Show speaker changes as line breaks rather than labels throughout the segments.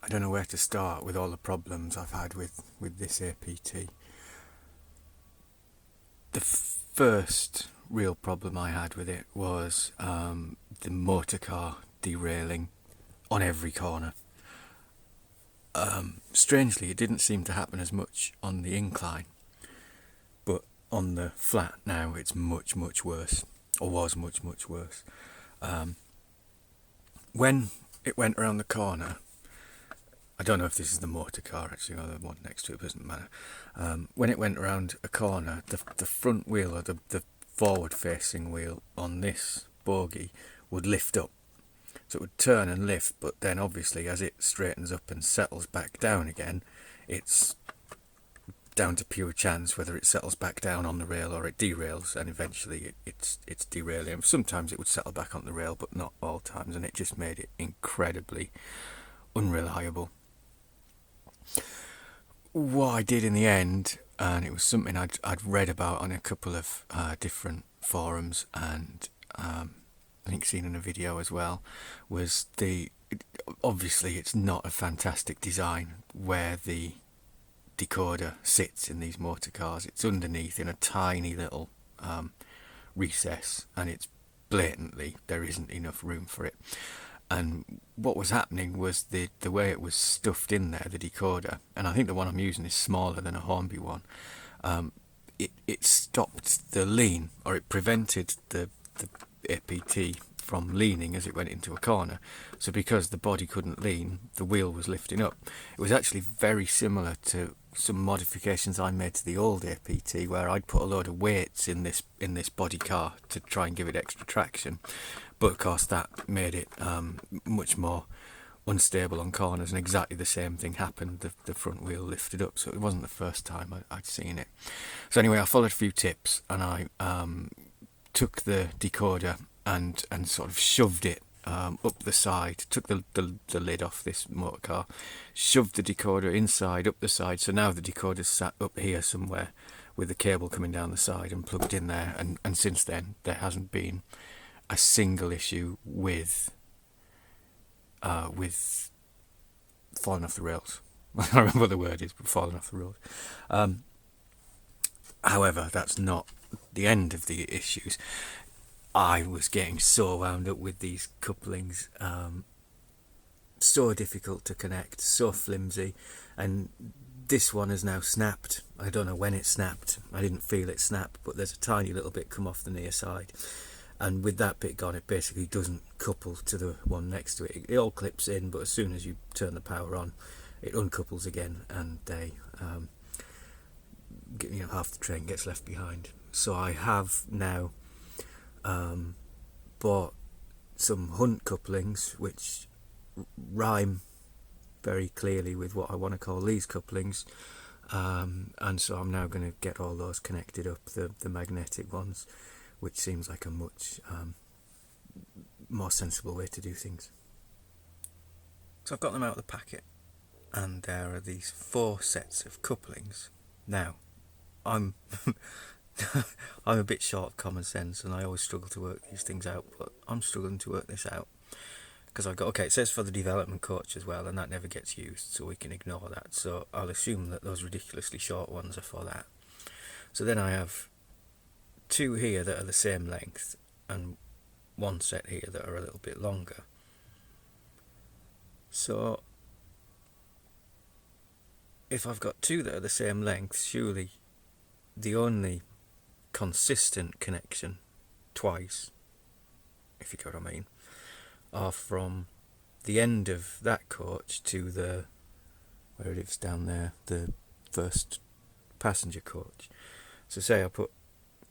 I don't know where to start with all the problems I've had with this APT. The first real problem I had with it was the motor car derailing on every corner. Strangely, it didn't seem to happen as much on the incline, but on the flat now it's much worse, or was much worse. When it went around the corner, I don't know if this is the motor car actually or the one next to it, doesn't matter. When it went around a corner, the front wheel, or the forward facing wheel on this bogie would lift up. So it would turn and lift, but then obviously as it straightens up and settles back down again, it's down to pure chance whether it settles back down on the rail or it derails, and eventually it's derailing. Sometimes it would settle back on the rail, but not all times, and it just made it incredibly unreliable. What I did in the end, and it was something I'd read about on a couple of different forums, and I think seen in a video as well, was obviously it's not a fantastic design where the decoder sits in these motor cars. It's underneath in a tiny little recess, and it's blatantly there isn't enough room for it. And what was happening was the way it was stuffed in there, the decoder, and I think the one I'm using is smaller than a Hornby one. It stopped the lean, or it prevented the APT from leaning as it went into a corner. So because the body couldn't lean, the wheel was lifting up. It was actually very similar to some modifications I made to the old APT, where I'd put a load of weights in this body car to try and give it extra traction, but of course that made it much more unstable on corners, and exactly the same thing happened. The front wheel lifted up, so it wasn't the first time I'd seen it. So anyway, I followed a few tips, and I took the decoder and sort of shoved it up the side, took the lid off this motor car, shoved the decoder inside, up the side, so now the decoder's sat up here somewhere with the cable coming down the side and plugged in there, and since then there hasn't been a single issue with falling off the rails. I don't remember what the word is, but falling off the rails. However, that's not the end of the issues. I was getting so wound up with these couplings, so difficult to connect, so flimsy, and this one has now snapped. I don't know when it snapped. I didn't feel it snap, but there's a tiny little bit come off the near side, and with that bit gone, it basically doesn't couple to the one next to it. It all clips in, but as soon as you turn the power on, it uncouples again, and half the train gets left behind. So I have now bought some Hunt couplings which rhyme very clearly with what I want to call these couplings, and so I'm now going to get all those connected up, the magnetic ones, which seems like a much more sensible way to do things. So I've got them out of the packet, and there are these 4 sets of couplings. Now I'm I'm a bit short of common sense, and I always struggle to work these things out, but I'm struggling to work this out because it says for the development coach as well, and that never gets used, so we can ignore that. So I'll assume that those ridiculously short ones are for that. So then I have 2 here that are the same length, and 1 set here that are a little bit longer. So if I've got 2 that are the same length, surely the only consistent connection twice, if you get what I mean, are from the end of that coach to where it is down there, the first passenger coach. So say I put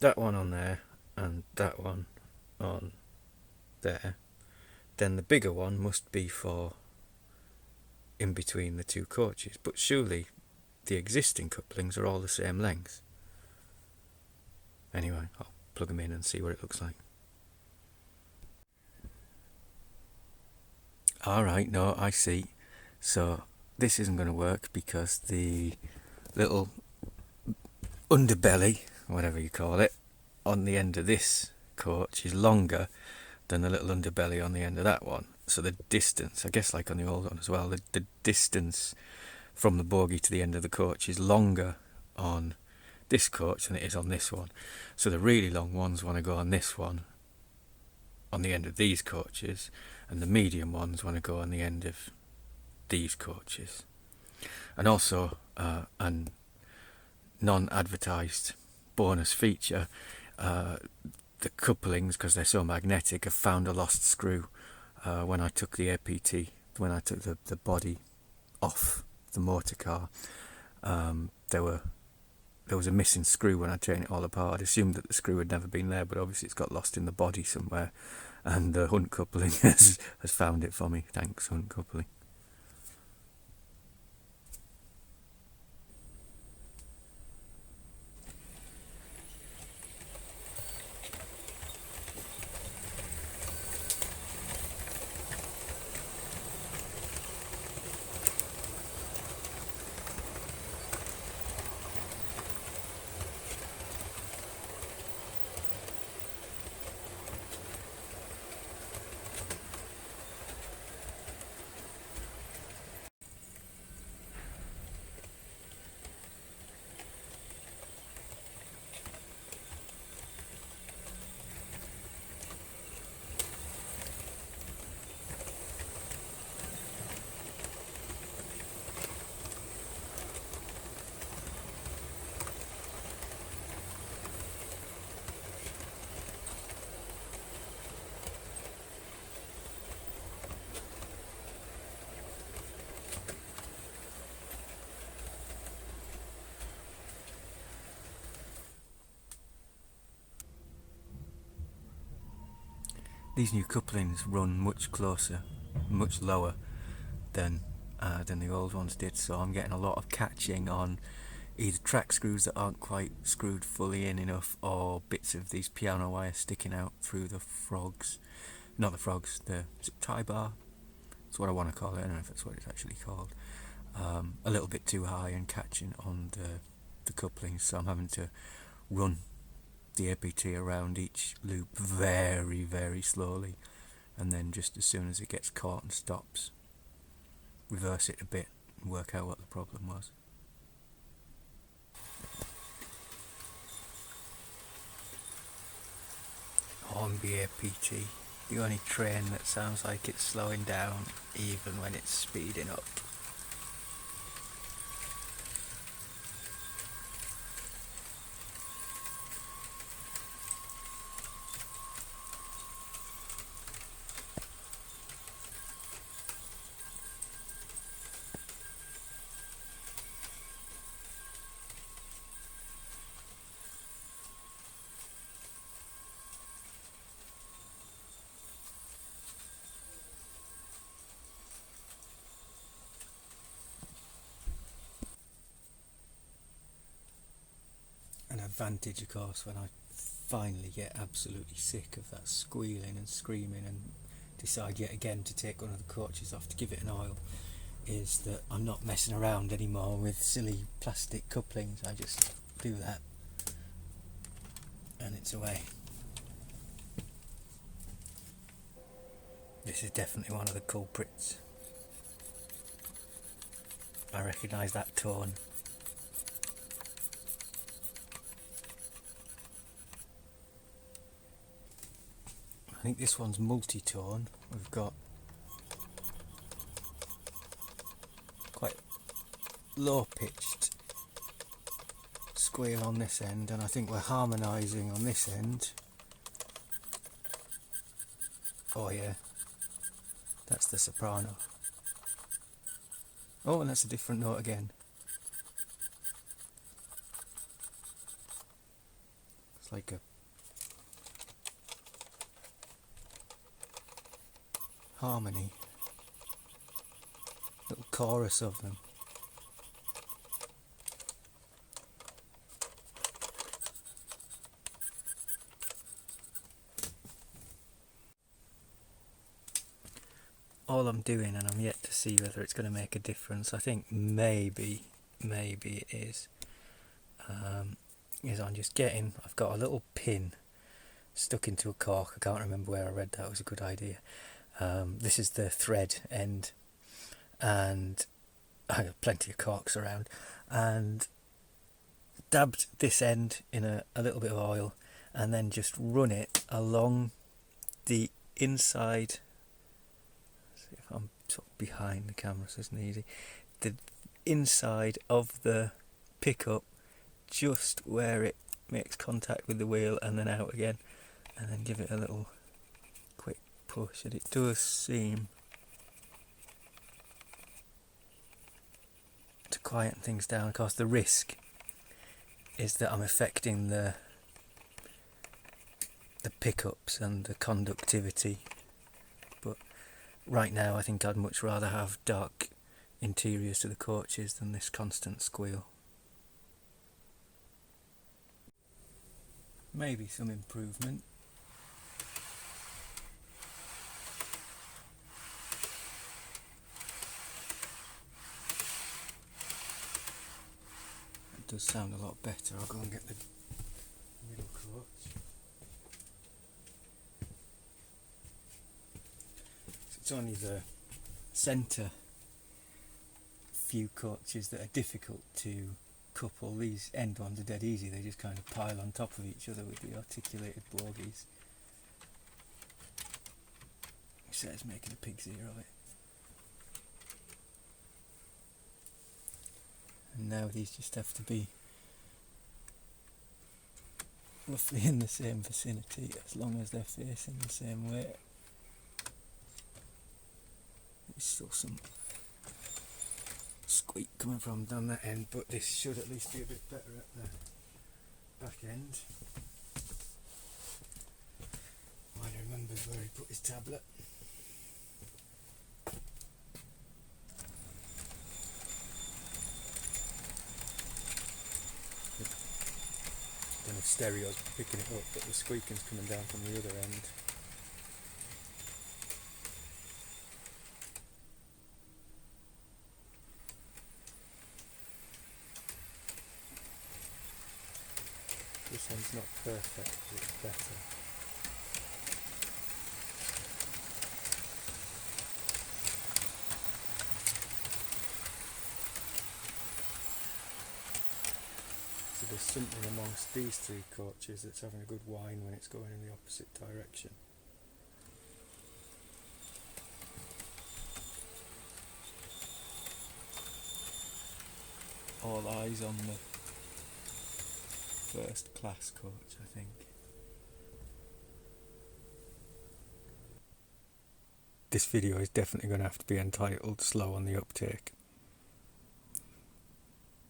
that one on there and that one on there, then the bigger one must be for in between the 2 coaches, but surely the existing couplings are all the same length. Anyway, I'll plug them in and see what it looks like. Alright, no, I see. So this isn't going to work because the little underbelly, whatever you call it, on the end of this coach is longer than the little underbelly on the end of that one. So the distance, I guess like on the old one as well, the distance from the bogie to the end of the coach is longer on this coach than it is on this one. So the really long ones want to go on this one, on the end of these coaches, and the medium ones want to go on the end of these coaches. And also, an non-advertised bonus feature, the couplings, because they're so magnetic, have found a lost screw when I took the APT, when I took the body off the motor car. There was a missing screw when I taken it all apart. I'd assumed that the screw had never been there, but obviously it's got lost in the body somewhere, and the Hunt coupling has found it for me. Thanks, Hunt coupling. These new couplings run much closer, much lower than the old ones did, so I'm getting a lot of catching on either track screws that aren't quite screwed fully in enough, or bits of these piano wires sticking out through the frogs. Not the frogs, is it tie bar? That's what I want to call it. I don't know if that's what it's actually called. A little bit too high and catching on the couplings, so I'm having to run the APT around each loop very, very slowly, and then just as soon as it gets caught and stops, reverse it a bit and work out what the problem was. Hornby APT, the only train that sounds like it's slowing down even when it's speeding up. An advantage, of course, when I finally get absolutely sick of that squealing and screaming and decide yet again to take one of the coaches off to give it an oil, is that I'm not messing around anymore with silly plastic couplings. I just do that and it's away. This is definitely one of the culprits. I recognise that tone. I think this one's multi-tone. We've got quite low-pitched squeal on this end, and I think we're harmonising on this end. Oh yeah, that's the soprano. Oh, and that's a different note again. It's like a harmony, little chorus of them. All I'm doing, and I'm yet to see whether it's going to make a difference, I think maybe it is I'm just I've got a little pin stuck into a cork. I can't remember where I read that, it was a good idea.
This is the thread end, and I have plenty of corks around, and dabbed this end in a little bit of oil, and then just run it along the inside. See if I'm sort of behind the camera so it's not easy. The inside of the pickup, just where it makes contact with the wheel, and then out again, and then give it a little quick push, and it does seem to quieten things down. Of course, the risk is that I'm affecting the pickups and the conductivity, but right now I think I'd much rather have dark interiors to the coaches than this constant squeal. Maybe some improvement. It does sound a lot better. I'll go and get the middle coach. So it's only the centre few coaches that are difficult to couple. These end ones are dead easy, they just kind of pile on top of each other with the articulated bogies. So it's making a pig's ear of it. And now these just have to be roughly in the same vicinity, as long as they're facing the same way. There's still some squeak coming from down that end, but this should at least be a bit better at the back end. I remember where he put his tablet. I don't know if stereo's picking it up, but the squeaking's coming down from the other end. This one's not perfect, but it's better. So there's something amongst these three coaches that's having a good whine when it's going in the opposite direction. All eyes on the first class coach, I think. This video is definitely going to have to be entitled Slow on the Uptake.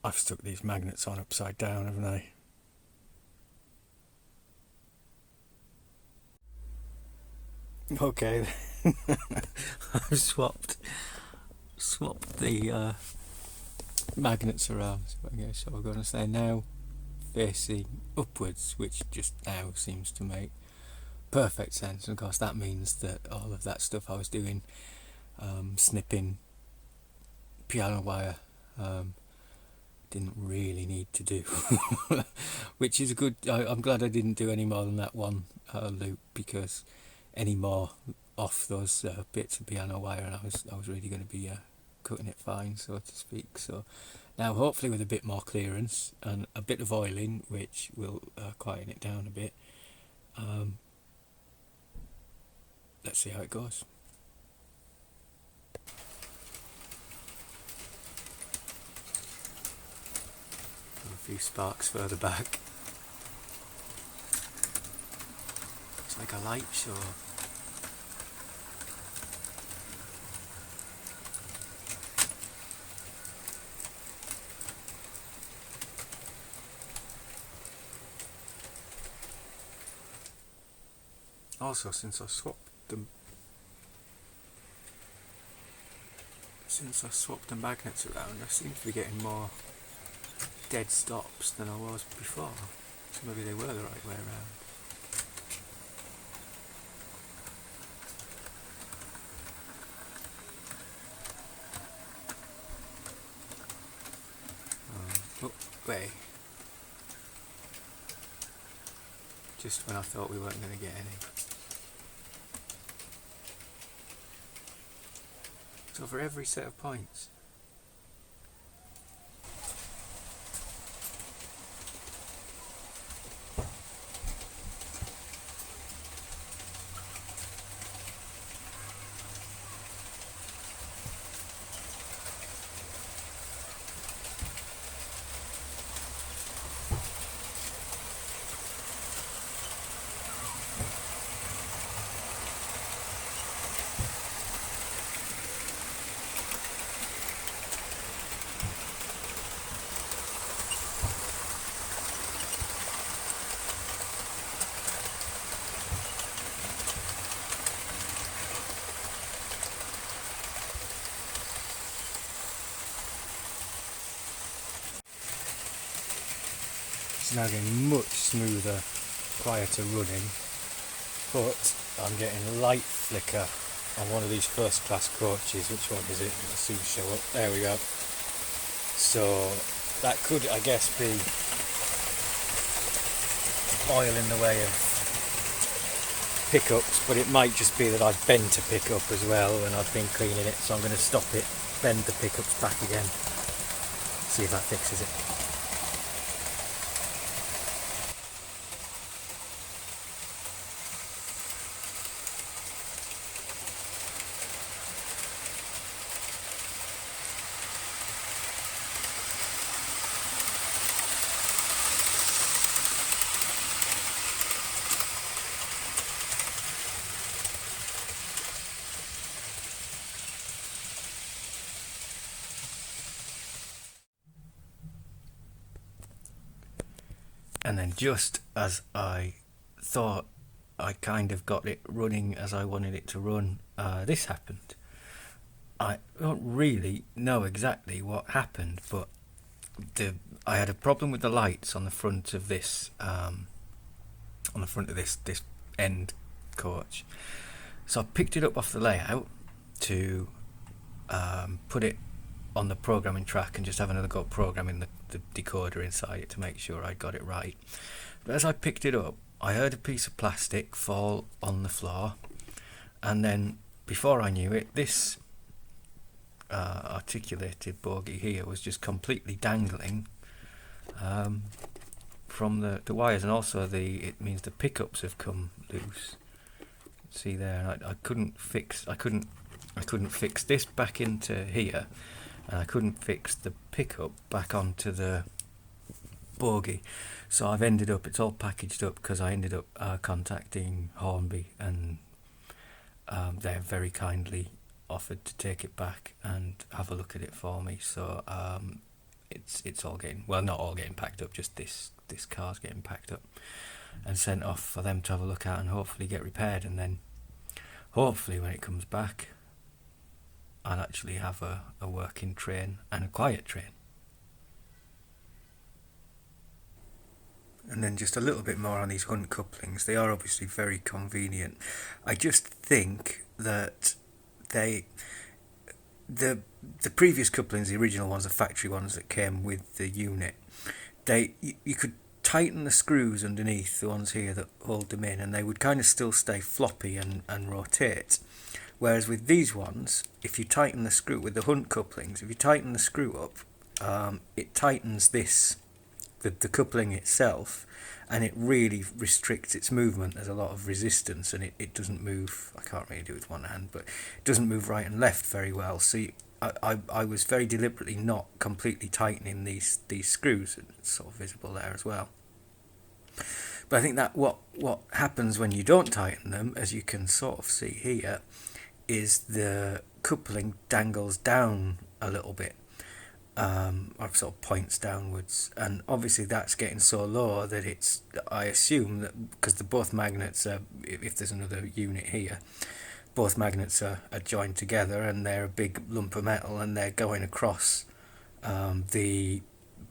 I've stuck these magnets on upside down, haven't I? Okay, I've swapped the magnets around. So we're going to say now facing upwards, which just now seems to make perfect sense. And of course that means that all of that stuff I was doing, snipping piano wire, didn't really need to do. Which is good. I'm glad I didn't do any more than that one loop, because any more off those bits of piano wire and I was really going to be cutting it fine, so to speak. So now hopefully with a bit more clearance and a bit of oiling, which will quieten it down a bit, let's see how it goes. A few sparks further back. It's like a light show. Also, since I swapped the magnets around, I seem to be getting more dead stops than I was before. So maybe they were the right way around. Oh, wait. Just when I thought we weren't going to get any. So for every set of points. It's now getting much smoother prior to running, but I'm getting light flicker on one of these first class coaches. Which one is it? It'll soon show up. There we go. So that could, I guess, be oil in the way of pickups, but it might just be that I've bent a pickup as well and I've been cleaning it, so I'm going to stop it, bend the pickups back again, see if that fixes it. And then just as I thought I kind of got it running as I wanted it to run, this happened. I don't really know exactly what happened, but I had a problem with the lights on the front of this this end coach. So I picked it up off the layout to put it on the programming track and just have another go at programming the decoder inside it to make sure I got it right. But as I picked it up, I heard a piece of plastic fall on the floor, and then before I knew it, this articulated bogie here was just completely dangling from the wires, and also it means the pickups have come loose. See there, I couldn't fix this back into here, and I couldn't fix the pickup back onto the bogie. So I've ended up, it's all packaged up because I ended up contacting Hornby, and they very kindly offered to take it back and have a look at it for me. So it's all getting, well, not all getting packed up, just this car's getting packed up and sent off for them to have a look at and hopefully get repaired, and then hopefully when it comes back I'll actually have a working train and a quiet train. And then just a little bit more on these Hunt couplings. They are obviously very convenient. I just think that the previous couplings, the original ones, the factory ones that came with the unit, you could tighten the screws underneath, the ones here that hold them in, and they would kind of still stay floppy and rotate. Whereas with these ones, if you tighten the screw, with the Hunt couplings, if you tighten the screw up, it tightens the coupling itself, and it really restricts its movement. There's a lot of resistance, and it doesn't move. I can't really do it with one hand, but it doesn't move right and left very well. So I was very deliberately not completely tightening these screws. It's sort of visible there as well. But I think that what happens when you don't tighten them, as you can sort of see here, is the coupling dangles down a little bit, or sort of points downwards, and obviously that's getting so low that it's, I assume that because both magnets are, if there's another unit here, both magnets are joined together, and they're a big lump of metal, and they're going across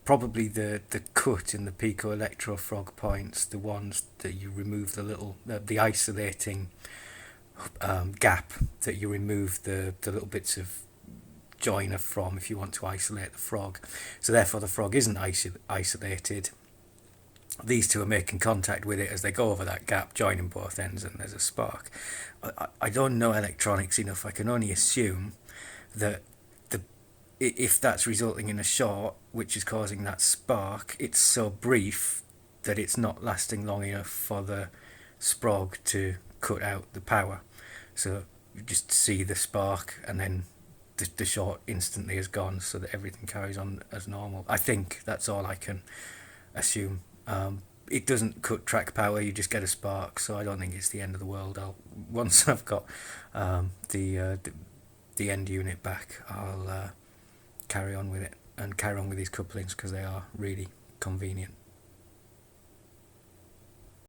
probably the cut in the pico electro frog points, the ones that you remove the isolating gap that you remove the little bits of joiner from if you want to isolate the frog. So therefore the frog isn't isolated. These two are making contact with it as they go over that gap, joining both ends, and there's a spark. I don't know electronics enough. I can only assume
that the if that's resulting in a short which is causing that spark, it's so brief that it's not lasting long enough for the sprog to cut out the power. So you just see the spark and then the short instantly is gone, so that everything carries on as normal. I think that's all I can assume. It doesn't cut track power; you just get a spark. So I don't think it's the end of the world. Once I've got the end unit back, I'll carry on with it and carry on with these couplings because they are really convenient.